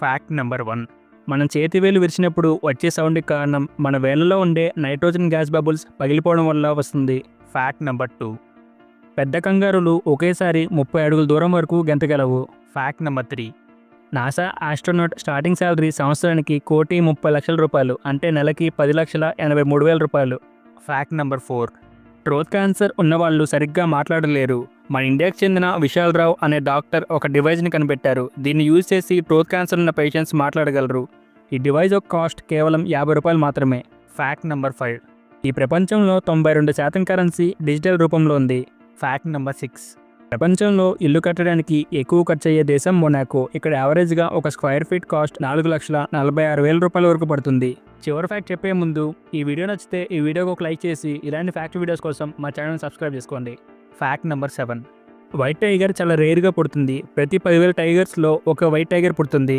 Fact number 1. మనం చేతి వేలు విరిచినప్పుడు వచ్చే సౌండ్కి కారణం మన వేళ్ళలో ఉండే నైట్రోజన్ గ్యాస్ బబుల్స్ పగిలిపోవడం వల్ల వస్తుంది. Fact number 2. పెద్ద కంగారులు ఒకేసారి 30 అడుగుల దూరం వరకు గెంతగలవు. Fact number 3. NASA astronaut starting salary సంవత్సరానికి ₹1,30,00,000 అంటే నెలకి ₹10,83,000. Fact number 4. థ్రోట్ క్యాన్సర్ ఉన్నవాళ్ళు సరిగ్గా మాట్లాడలేరు. మన ఇండియాకి చెందిన విశాల్ రావు అనే డాక్టర్ ఒక డివైజ్ని కనిపెట్టారు. దీన్ని యూజ్ చేసి థ్రోట్ క్యాన్సర్ ఉన్న పేషెంట్స్ మాట్లాడగలరు. ఈ డివైజ్ యొక్క కాస్ట్ కేవలం ₹50 మాత్రమే. Fact number 5. ఈ ప్రపంచంలో 92% కరెన్సీ డిజిటల్ రూపంలో ఉంది. Fact number 6. ప్రపంచంలో ఇల్లు కట్టడానికి ఎక్కువ ఖర్చు అయ్యే దేశం మొనాకో. ఇక్కడ యావరేజ్గా ఒక స్క్వేర్ ఫీట్ కాస్ట్ ₹4,46,000 వరకు పడుతుంది. చివరి ఫ్యాక్ట్ చెప్పే ముందు ఈ వీడియో నచ్చితే ఈ వీడియోకి ఒక లైక్ చేసి ఇలాంటి ఫ్యాక్ట్ వీడియోస్ కోసం మా ఛానల్ని సబ్స్క్రైబ్ చేసుకోండి. Fact number 7. వైట్ టైగర్ చాలా రేర్గా పుడుతుంది. ప్రతి 10,000 టైగర్స్లో ఒక వైట్ టైగర్ పుడుతుంది.